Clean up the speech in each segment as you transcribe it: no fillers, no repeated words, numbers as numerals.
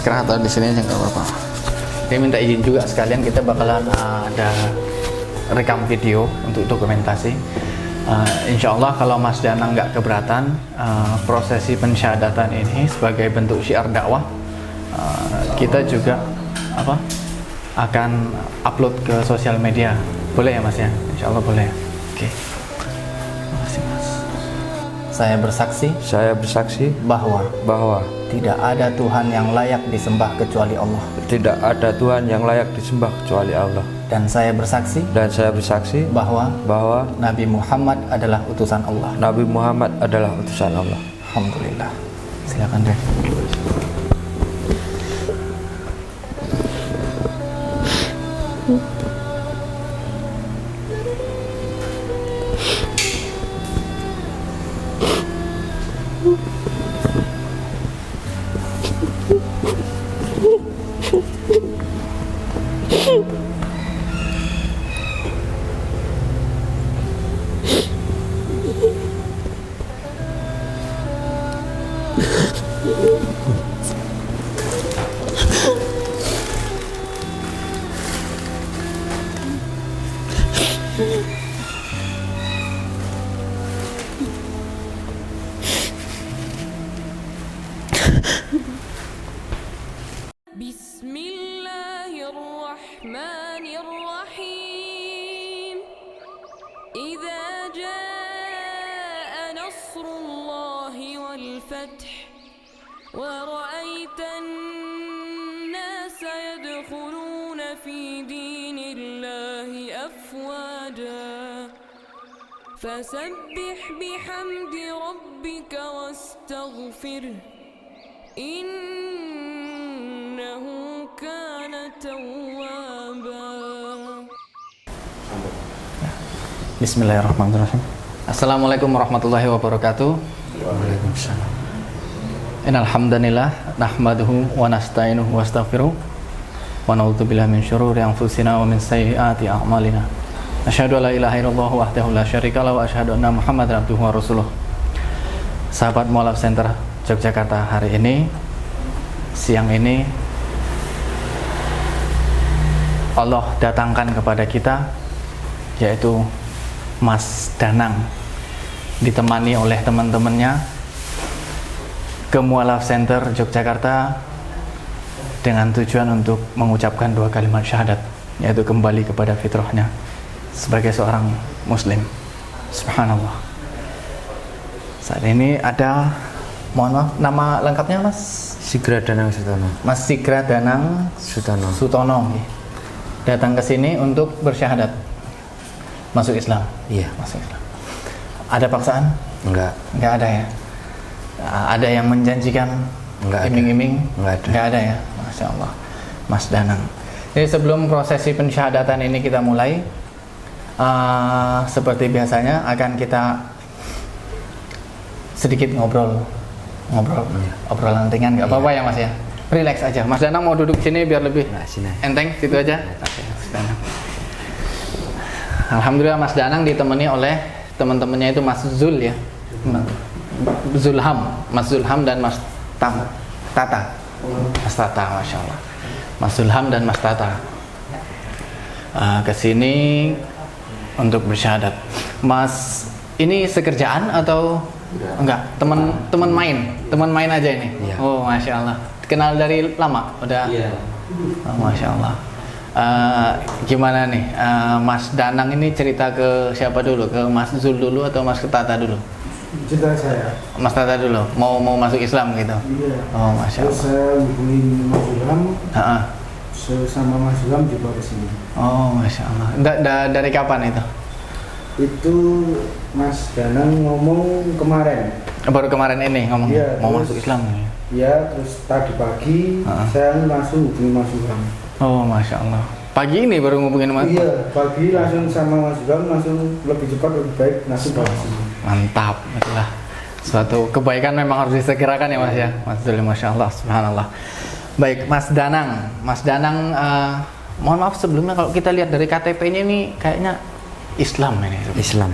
naskah atau di sini aja nggak apa-apa. Dia minta izin juga sekalian kita bakalan ada rekam video untuk dokumentasi. Insya Allah kalau Mas Danang nggak keberatan, prosesi pensyahadatan ini sebagai bentuk syiar dakwah, kita juga akan upload ke sosial media. Boleh ya Mas ya? Insya Allah boleh. Oke. Terima kasih Mas. Saya bersaksi bahwa tidak ada Tuhan yang layak disembah kecuali Allah. tidak ada Tuhan yang layak disembah kecuali Allah. Dan saya bersaksi bahwa Nabi Muhammad adalah utusan Allah. Nabi Muhammad adalah utusan Allah. Alhamdulillah. Silakan deh. Bismillahirrahmanirrahim. Idza jaa nasrullahi wal fath wa ra'aitan nasa yadkhuluna fi dinillahi afwaja fasabbih bihamdi rabbika wastaghfirhu innahu kana tawwaba. Bismillahirrahmanirrahim. Assalamualaikum warahmatullahi wabarakatuh. Waalaikumsalam. Innal hamdanillah nahmaduhu wa nasta'inuhu wa astaghfiruh wa na'udzu billahi min syururi anfusina wa min sayyiati a'malina. Asyhadu an la ilaha illallah wahdahu la syarika lahu wa asyhadu anna Muhammadan abduhu wa rasuluh. Sahabat Mualaf Center Yogyakarta, hari ini siang ini Allah datangkan kepada kita yaitu Mas Danang ditemani oleh teman-temannya ke Mualaf Center Yogyakarta dengan tujuan untuk mengucapkan 2 kalimat syahadat, yaitu kembali kepada fitrahnya sebagai seorang muslim. Subhanallah. Saat ini ada, mohon maaf, nama lengkapnya Mas? Sigra Danang Sutono. Mas Sigra Danang Sutono datang ke sini untuk bersyahadat masuk Islam. Iya. Masuk Islam. Ada paksaan? Enggak Ada ya. Ada yang menjanjikan iming-iming? Enggak ada ya. Masya Allah. Mas Danang. Jadi sebelum prosesi pensyahadatan ini kita mulai, seperti biasanya akan kita sedikit ngobrol, obrolan ringan, nggak apa-apa ya Mas ya, relax aja. Mas Danang mau duduk sini biar lebih enteng, situ aja. Mas Danang. Alhamdulillah Mas Danang ditemani oleh teman-temannya itu Mas Zul ya, Mas Zulham dan Mas Tata, Masya Allah, Mas Zulham dan Mas Tata kesini untuk bersyahadat. Mas ini sekerjaan atau enggak? Teman main aja ini. Iya. Oh Masya Allah. Kenal dari lama? Udah? Iya. Oh, Masya Allah. Gimana nih Mas Danang ini cerita ke siapa dulu? Ke Mas Zul dulu atau Mas Tata dulu? Cerita saya. Mas Tata dulu. Mau masuk Islam gitu? Iya. Oh Masya Terus Allah. saya hubungin Mas Ilham. Sama Mas Ilham juga kesini. Oh Masya Allah. Dari kapan itu? Itu Mas Danang ngomong kemarin. Baru kemarin ini ngomong Iya, mau terus- masuk Islam. Ya, terus tadi pagi saya langsung hubungin Mas Ilham. Oh Masya Allah. Pagi ini baru ngubungin Mas. Iya, pagi langsung sama Mas Ilham, langsung lebih cepat lebih baik langsung ke sini. Mantap, itulah suatu kebaikan memang harus disegerakan ya Mas ya. Mas Zul, Masya Allah, Subhanallah. Baik, Mas Danang, mohon maaf sebelumnya kalau kita lihat dari KTP-nya ini kayaknya Islam ini. Islam.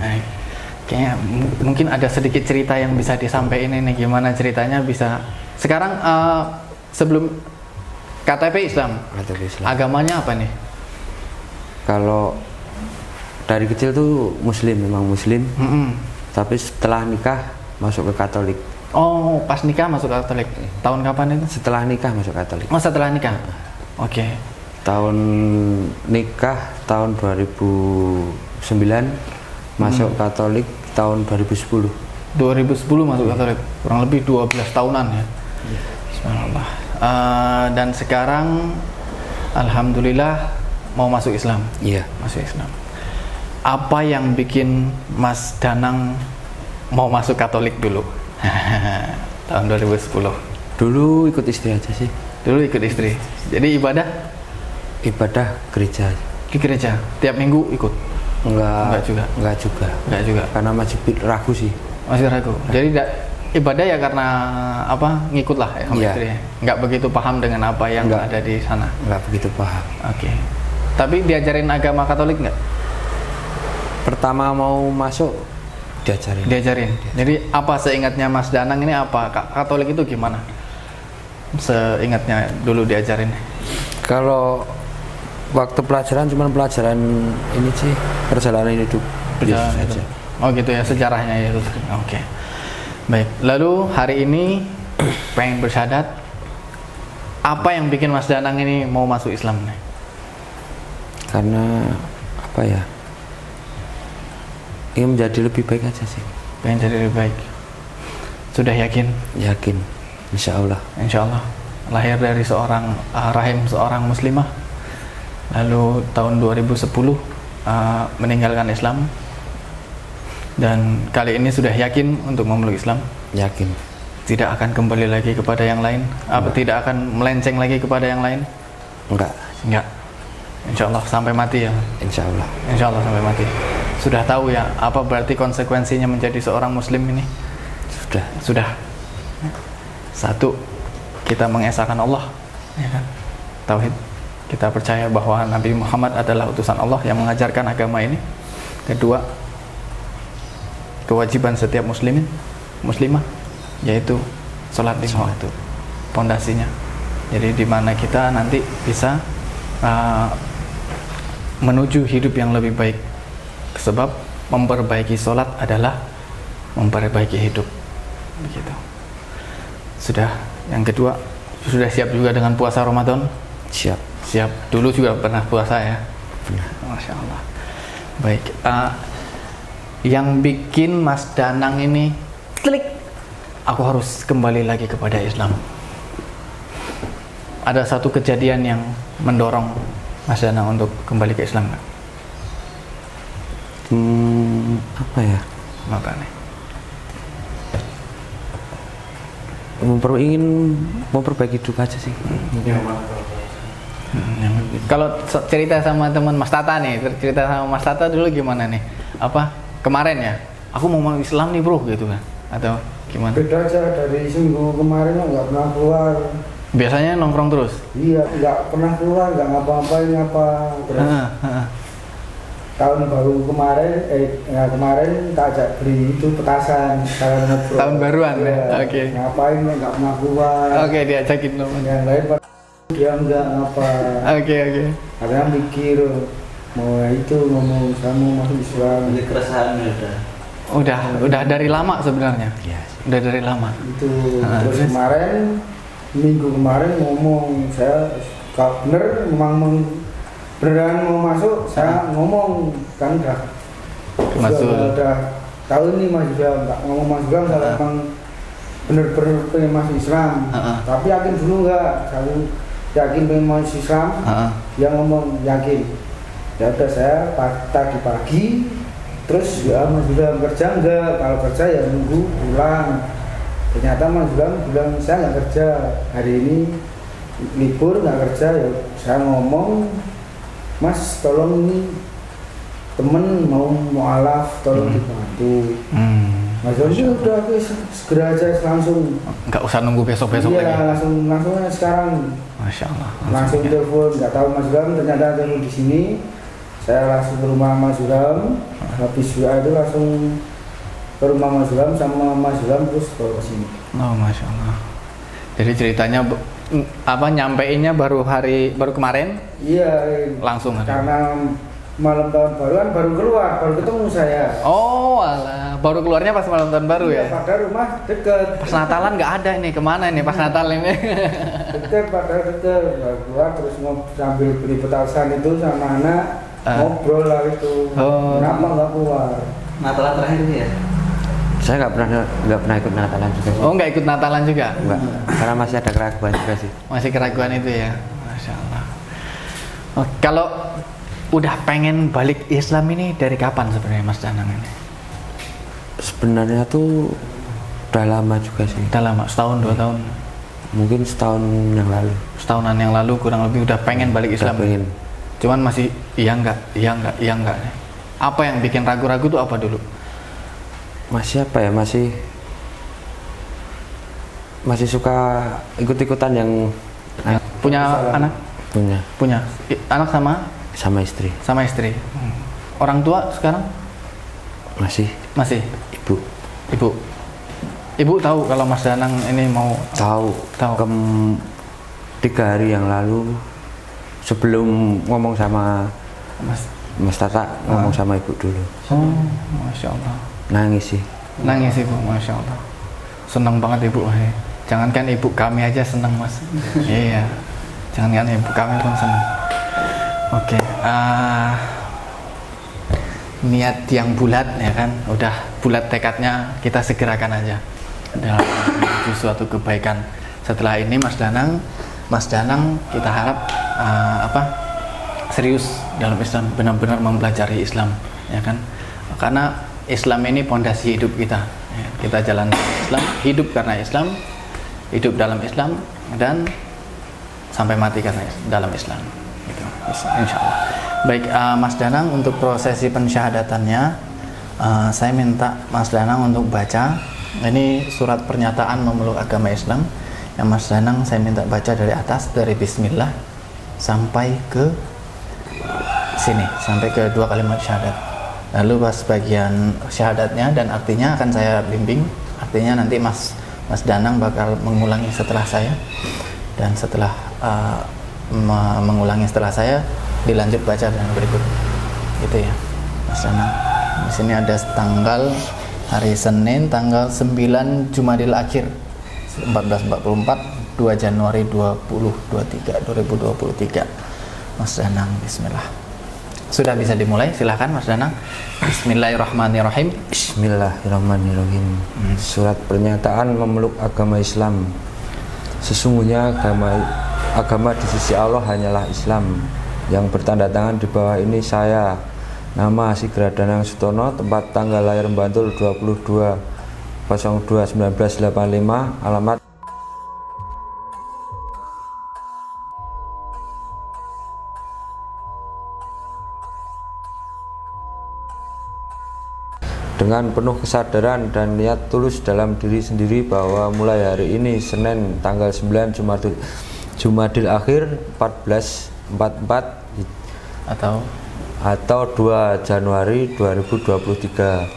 Kayaknya mungkin ada sedikit cerita yang bisa disampaikan ini, gimana ceritanya bisa. Sekarang sebelum KTP Islam. KTP Islam. Agamanya apa nih? Kalau dari kecil tuh Muslim, memang Muslim. Tapi setelah nikah masuk ke Katolik. Oh, pas nikah masuk Katolik. Tahun kapan itu? Setelah nikah masuk Katolik. Oh, setelah nikah. Oke. Tahun nikah tahun 2009, masuk Katolik tahun 2010. 2010 masuk Katolik. Kurang lebih 12 tahunan ya. Subhanallah. Dan sekarang alhamdulillah mau masuk Islam. Iya. Masuk Islam. Apa yang bikin Mas Danang mau masuk Katolik dulu? Tahun 2010. Dulu ikut istri aja sih. Dulu ikut istri. Jadi ibadah Gereja. di gereja. Tiap minggu ikut. Enggak juga. Enggak juga. Karena masih ragu sih. Masih ragu. Jadi ibadah ya karena apa? Ngikut lah ya sama Iya. istri. Enggak begitu paham dengan apa yang Enggak. ada di sana. Nggak begitu paham. Oke. Tapi diajarin agama Katolik nggak? Pertama mau masuk diajarin. Diajarin. Jadi apa seingatnya Mas Danang ini apa? Katolik itu gimana? Seingatnya dulu diajarin. Kalau waktu pelajaran cuman pelajaran ini sih, perjalanan hidup. Perjalanan Biasa itu. aja. Oh gitu ya, sejarahnya ya. Oke. Baik. Lalu hari ini pengen bersyahadat. Apa yang bikin Mas Danang ini mau masuk Islam nih? Karena apa ya? Ingin menjadi lebih baik aja sih. Pengen jadi lebih baik. Sudah yakin? Yakin. Insya Allah. Insya Allah. Lahir dari seorang rahim seorang muslimah. Lalu tahun 2010 meninggalkan Islam. Dan kali ini sudah yakin untuk memeluk Islam. Yakin. Tidak akan kembali lagi kepada yang lain. Apa tidak akan melenceng lagi kepada yang lain? Enggak. Enggak. Insya Allah sampai mati ya. Insya Allah. Insya Allah sampai mati. Sudah tahu ya apa berarti konsekuensinya menjadi seorang muslim ini? Sudah. Satu, kita mengesahkan Allah, ya kan? Tauhid. Kita percaya bahwa Nabi Muhammad adalah utusan Allah yang mengajarkan agama ini. Kedua, kewajiban setiap muslimah yaitu sholat lima waktu. Pondasinya. Jadi di mana kita nanti bisa menuju hidup yang lebih baik. Sebab memperbaiki sholat adalah memperbaiki hidup. Begitu. Sudah. Yang kedua, sudah siap juga dengan puasa Ramadan? Siap. Siap. Dulu juga pernah puasa ya? Pernah. Masya Allah. Baik. Yang bikin Mas Danang ini klik, aku harus kembali lagi kepada Islam. Ada satu kejadian yang mendorong Mas Danang untuk kembali ke Islam nggak? Apa ya? Apa nih? Ingin memperbaiki hidup aja sih. Kalau cerita sama teman Mas Tata nih, cerita sama Mas Tata dulu gimana nih? Apa kemarin ya? Aku mau masuk Islam nih bro, gitu kan? Atau gimana? Beda aja dari seminggu kemarin nggak pernah keluar. Biasanya nongkrong terus? Iya, nggak pernah keluar, nggak ngapa-ngapain apa. Terus tahun baru kemarin, kemarin tak ajak beli itu petasan. Tahun baruan ya? Iya, Oke. Ngapain nggak pernah keluar. Oke, diajakin teman. Yang lain dia nggak ngapa. Oke. Karena mikir mau itu ngomong sama masuk Islam. Ini keresahan udah. Udah dari lama sebenarnya. Iya. Udah dari lama. Itu terus kemarin minggu kemarin ngomong saya kalau bener memang beneran mau masuk saya ngomong kan Masuk. udah tahu nih Mas juga nggak ngomong Mas juga kalau memang bener-bener pengen masuk Islam tapi yakin dulu nggak saya yakin pengen masuk Islam yang ngomong yakin ya udah saya tadi pagi terus ya Mas juga kerja enggak kalau kerja ya nunggu pulang ternyata Mas juga bilang saya nggak kerja hari ini libur nggak kerja ya saya ngomong Mas tolong ini temen mau mualaf tolong dibantu Mas Yoni udah segera aja langsung Nggak usah nunggu besok-besok iya, lagi. langsung aja sekarang Masya Allah. langsung telepon nggak tahu Mas Ilham ternyata telepon di sini saya langsung ke rumah Mas Ilham habis itu langsung ke rumah Mas Ilham sama Mas Ilham terus bawa ke sini. Oh, Masya Allah. Jadi ceritanya nyampeinnya baru kemarin Iya, langsung ada. karena malam tahun baru kan baru keluar, baru ketemu saya. Oh alah, baru keluarnya pas malam tahun baru ya? Padahal rumah deket. Pas Natalan nggak ada ini, kemana ini pas Natal ini? Deket, padahal deket. Baru keluar terus mau sambil beli petasan itu sama anak, ngobrol lah itu. Oh. Kenapa nggak keluar? Natalan terakhir ini ya? Saya nggak pernah ikut Natalan juga sih. Oh nggak ikut Natalan juga? Enggak, karena masih ada keraguan juga sih. Masih keraguan itu ya? Masya Allah. Oh, kalau udah pengen balik Islam ini dari kapan sebenarnya Mas Danang ini? Sebenarnya tuh udah lama juga sih. Udah lama, setahun 2 tahun? Mungkin setahun yang lalu. Setahunan yang lalu kurang lebih udah pengen balik Islam. Udah pengen. Cuman masih iya enggak. Apa yang bikin ragu-ragu tuh apa dulu? Masih apa ya? Masih suka ikut-ikutan yang Punya anak? Punya. Anak sama istri. sama istri. Orang tua sekarang? Masih Masih? ibu. Ibu tahu kalau Mas Danang ini mau Tahu. 3 hari yang lalu sebelum ngomong sama Mas Tata, ngomong sama ibu dulu. Oh, Masya Allah. Nangis sih. Nangis ibu, Masya Allah. Senang banget ibu. Jangankan ibu kami aja senang Mas. Iya. Jangankan ibu kami pun senang. Oke. Niat yang bulat ya kan, udah bulat tekadnya, kita segerakan aja dalam menuju suatu kebaikan. Setelah ini Mas Danang kita harap serius dalam Islam, benar-benar mempelajari Islam ya kan, karena Islam ini pondasi hidup kita ya. Kita jalan Islam, hidup karena Islam, hidup dalam Islam, dan sampai mati karena dalam Islam gitu, insya Allah. Baik, Mas Danang, untuk prosesi pensyahadatannya saya minta Mas Danang untuk baca ini surat pernyataan memeluk agama Islam yang Mas Danang saya minta baca dari atas, dari Bismillah sampai ke sini, sampai ke 2 kalimat syahadat. Lalu pas bagian syahadatnya dan artinya akan saya bimbing. Artinya nanti Mas Danang bakal mengulangi setelah saya, dan setelah mengulangi setelah saya dilanjut baca dengan berikut. Gitu ya Mas Danang. Di sini ada tanggal hari Senin, tanggal 9 Jumadil Akhir 1444, 2 Januari 2023. Mas Danang, bismillah. Sudah bisa dimulai, silahkan Mas Danang. Bismillahirrahmanirrahim. Bismillahirrahmanirrahim. Surat pernyataan memeluk agama Islam. Sesungguhnya agama di sisi Allah hanyalah Islam. Yang bertanda tangan di bawah ini saya, nama Sigra Danang Sutono, tempat tanggal lahir Bantul 22/02/1985, alamat dengan penuh kesadaran dan niat tulus dalam diri sendiri bahwa mulai hari ini Senin tanggal 9 Jumadil Akhir 1444 atau 2 Januari 2023,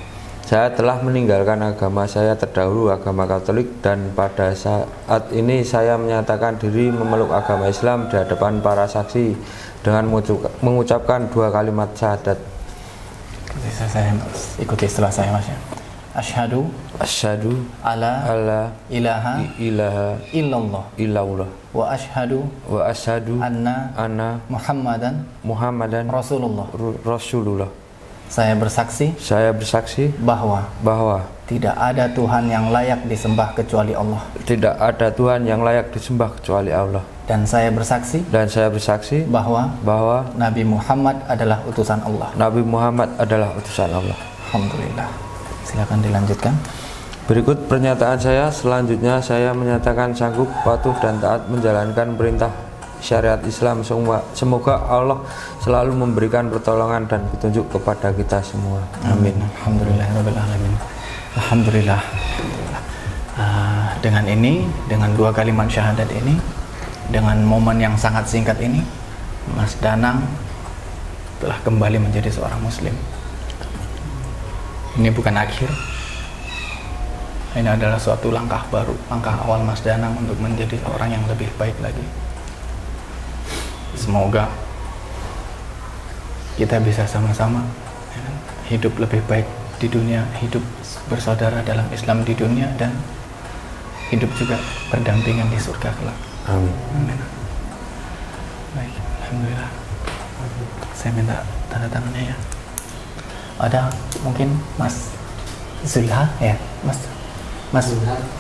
saya telah meninggalkan agama saya terdahulu, agama Katolik, dan pada saat ini saya menyatakan diri memeluk agama Islam di hadapan para saksi dengan mengucapkan 2 kalimat syahadat. Saya ikuti setelah saya Mas ya. Asyhadu alla ilaha illallah wa asyhadu anna Muhammadan Rasulullah. Saya bersaksi bahwa tidak ada Tuhan yang layak disembah kecuali Allah. Dan saya bersaksi bahwa Nabi Muhammad adalah utusan Allah. Alhamdulillah. Silakan dilanjutkan. Berikut pernyataan saya. Selanjutnya saya menyatakan sanggup, patuh, dan taat menjalankan perintah syariat Islam. Semoga Allah selalu memberikan pertolongan dan petunjuk kepada kita semua. Amin. Alhamdulillahirrahmanirrahim. Alhamdulillah. Dengan ini, dengan 2 kalimat syahadat ini, dengan momen yang sangat singkat ini, Mas Danang telah kembali menjadi seorang Muslim. Ini bukan akhir. Ini adalah suatu langkah baru, langkah awal Mas Danang untuk menjadi orang yang lebih baik lagi. Semoga kita bisa sama-sama ya kan, hidup lebih baik di dunia, hidup bersaudara dalam Islam di dunia, dan hidup juga berdampingan di surga kelak. Amin. Amin. Baik, alhamdulillah. Saya minta tanda tangannya ya. Ada mungkin Mas Zulha ya, Mas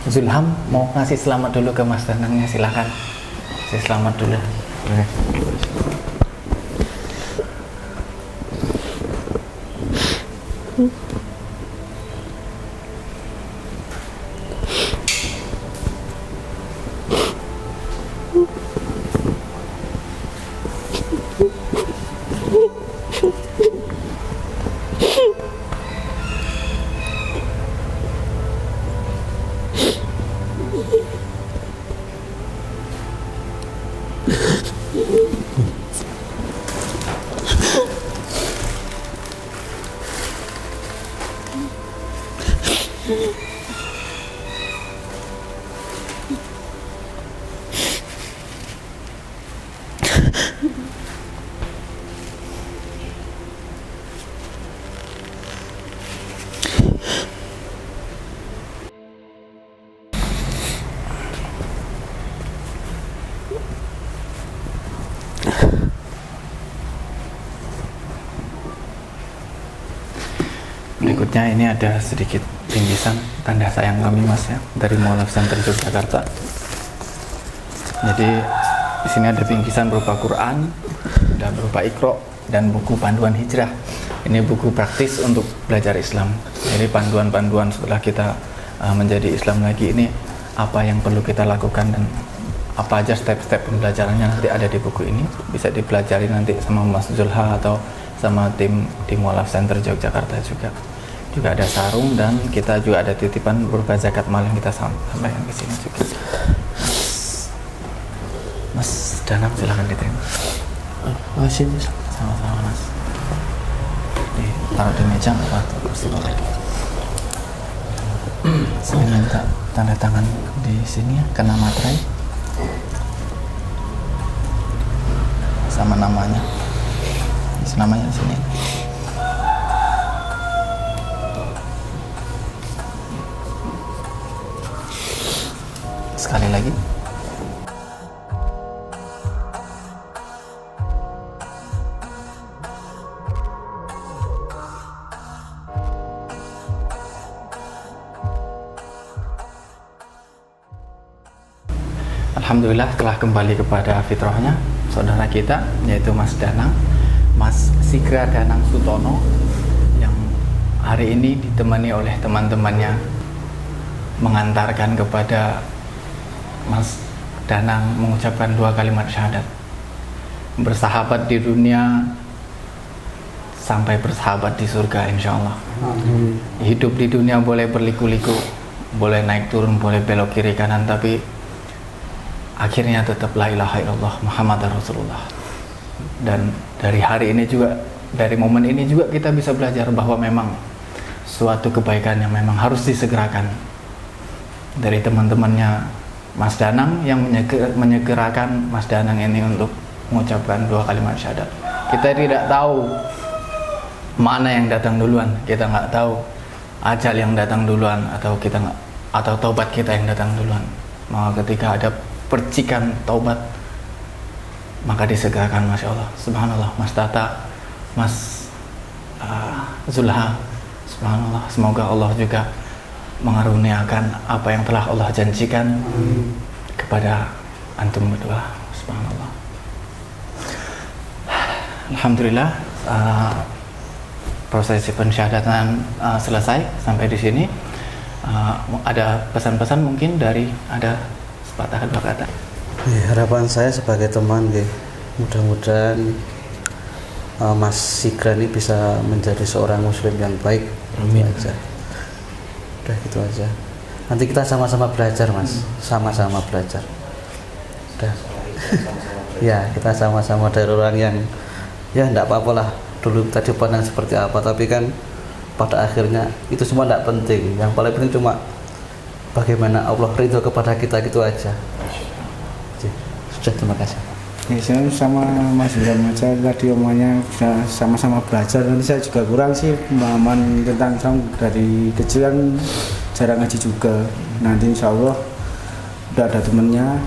Zulham mau ngasih selamat dulu ke Mas Danangnya, silakan. Saya selamat dulu. Berikutnya ini ada sedikit bingkisan tanda sayang kami Mas ya, dari Mualaf Center Yogyakarta. Jadi di sini ada bingkisan berupa Quran dan berupa Iqra dan buku panduan hijrah. Ini buku praktis untuk belajar Islam. Jadi panduan-panduan setelah kita menjadi Islam lagi, ini apa yang perlu kita lakukan dan apa aja step-step pembelajarannya nanti ada di buku ini. Bisa dipelajari nanti sama Mas Zulha atau sama tim di Mualaf Center Yogyakarta juga. Juga ada sarung dan kita juga ada titipan berupa zakat mal yang kita sampaikan ke sini juga. Mas Danang silakan diterima. Masih Mas. Sama-sama Mas. Taruh di meja apa kursi boleh. Saya minta tanda tangan di sini ya, kena materai sama namanya. Namanya di sini. Sekali lagi. Alhamdulillah telah kembali kepada fitrahnya saudara kita, yaitu Mas Danang, Mas Sigra Danang Sutono, yang hari ini ditemani oleh teman-temannya mengantarkan kepada Mas Danang mengucapkan 2 kalimat syahadat, bersahabat di dunia sampai bersahabat di surga insyaallah. Hidup di dunia boleh berliku-liku, boleh naik turun, boleh belok kiri kanan, tapi akhirnya tetap la ilaha illallah Muhammad Rasulullah. Dan dari hari ini juga, dari momen ini juga kita bisa belajar bahwa memang suatu kebaikan yang memang harus disegerakan. Dari teman-temannya Mas Danang yang menyegerakan Mas Danang ini untuk mengucapkan 2 kalimat syahadat. Kita tidak tahu mana yang datang duluan, kita nggak tahu ajal yang datang duluan atau taubat kita yang datang duluan. Maka ketika ada percikan taubat, maka disegerakan. Masya Allah, subhanallah, Mas Tata, Mas Zulha, subhanallah, semoga Allah juga mengaruniakan apa yang telah Allah janjikan kepada antum berdua, subhanallah. Alhamdulillah, prosesi pensyahadatan selesai sampai di sini. Ada pesan-pesan mungkin dari, ada sepatah 2 kata. Harapan saya sebagai teman, mudah-mudahan Mas Sigra ini bisa menjadi seorang muslim yang baik. Amin. Itu aja. Udah gitu aja. Nanti kita sama-sama belajar Mas, sama-sama belajar. Udah. Ya, kita sama-sama dari orang yang ya enggak apa-apalah dulu tadi pandang seperti apa, tapi kan pada akhirnya itu semua enggak penting. Yang paling penting cuma bagaimana Allah ridho kepada kita, gitu aja. Sudah, terima kasih. Ya, saya sama Mas William aja tadi omongannya sama-sama belajar. Nanti saya juga kurang sih pemahaman tentang Islam, dari kecil kan jarang ngaji juga. Nanti insya Allah udah ada temennya,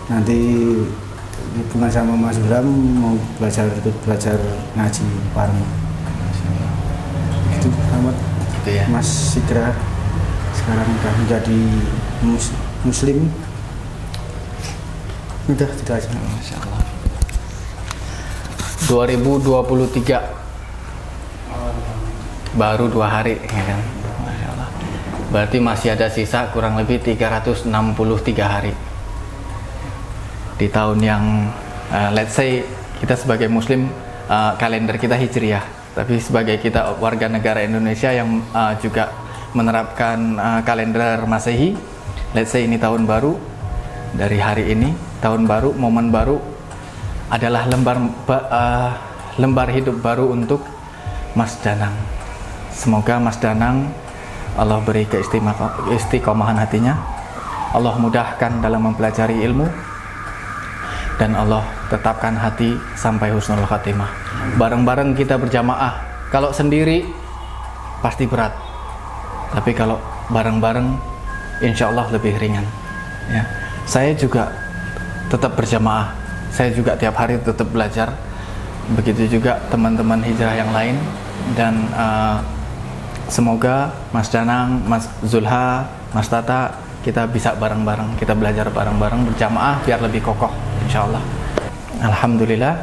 nanti hubungan sama Mas William mau belajar ngaji bareng. Itu amat Gitu ya. Mas Sigra sekarang udah menjadi muslim. Udah, itu aja. Masya Allah. 2023 baru 2 hari, ya kan? Masya Allah. Berarti masih ada sisa kurang lebih 363 hari di tahun yang let's say kita sebagai muslim kalender kita hijriyah, tapi sebagai kita warga negara Indonesia yang juga menerapkan kalender Masehi, let's say ini tahun baru. Dari hari ini tahun baru, momen baru adalah lembar hidup baru untuk Mas Danang. Semoga Mas Danang Allah beri keistiqomahan hatinya, Allah mudahkan dalam mempelajari ilmu, dan Allah tetapkan hati sampai husnul khatimah. Bareng-bareng kita berjamaah. Kalau sendiri pasti berat, tapi kalau bareng-bareng insya Allah lebih ringan, ya. Saya juga tetap berjamaah, saya juga tiap hari tetap belajar, begitu juga teman-teman hijrah yang lain. Dan semoga Mas Danang, Mas Zulha, Mas Tata, kita bisa bareng-bareng, kita belajar bareng-bareng berjamaah biar lebih kokoh insya Allah. Alhamdulillah,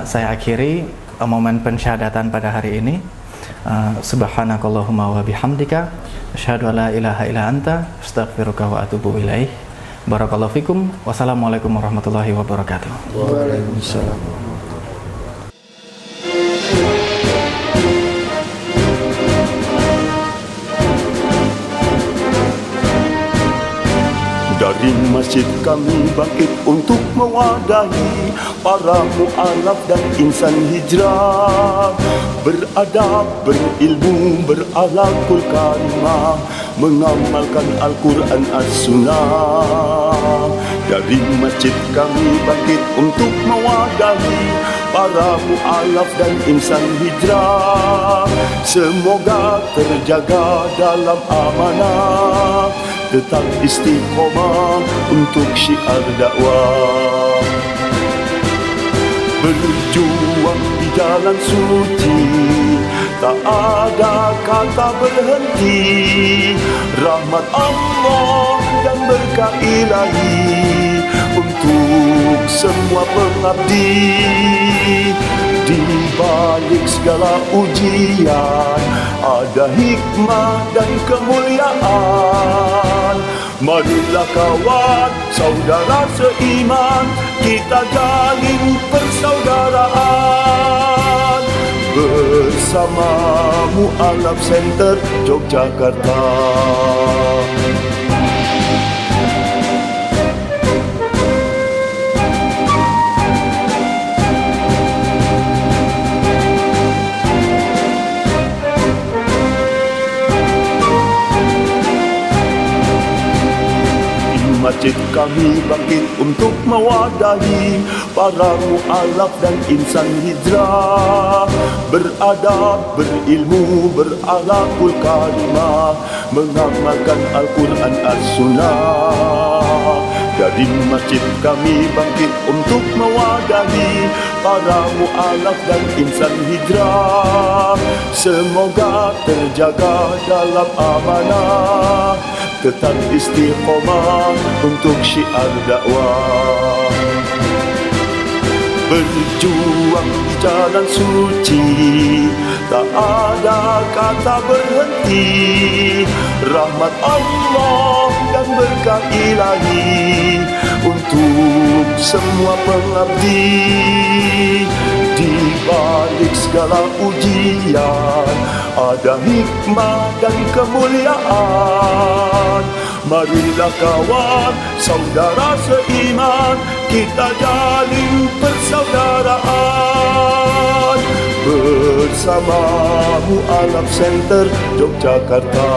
saya akhiri momen pensyahadatan pada hari ini. Subhanakallahumma wa bihamdika asyhadu an la ilaha illa anta astaghfiruka wa atubu ilaih. Barakallahu fikum. Wassalamualaikum warahmatullahi wabarakatuh. Waalaikumsalam. Dari masjid kami bangkit untuk mewadahi para mu'alaf dan insan hijrah, beradab, berilmu, berakhlakul karimah, mengamalkan Al-Quran As-Sunnah. Dari masjid kami bangkit untuk mewadahi para mu'alaf dan insan hijrah, semoga terjaga dalam amanah, tetap istiqomah untuk syiar dakwah. Berjuang di jalan suci, tak ada kata berhenti. Rahmat Allah dan berkah ilahi untuk semua pengabdi. Di balik segala ujian ada hikmah dan kemuliaan. Marilah kawan, saudara seiman, kita jalin persaudaraan bersama Mu'alaf Center Yogyakarta. Masjid kami bangkit untuk mewadahi para mu'alaf dan insan hijrah, beradab, berilmu, berakhlakul karimah, mengamalkan Al-Quran As-Sunnah. Dari masjid kami bangkit untuk mewadahi para mu'alaf dan insan hijrah, semoga terjaga dalam amanah, tetap istiqomah untuk syiar dakwah. Berjuang di jalan suci, tak ada kata berhenti. Rahmat Allah dan berkah ilahi untuk semua pengabdi. Di balik segala ujian ada hikmah dan kemuliaan. Marilah kawan, saudara seiman, kita jalin persaudaraan bersama Mu'alaf Center Yogyakarta.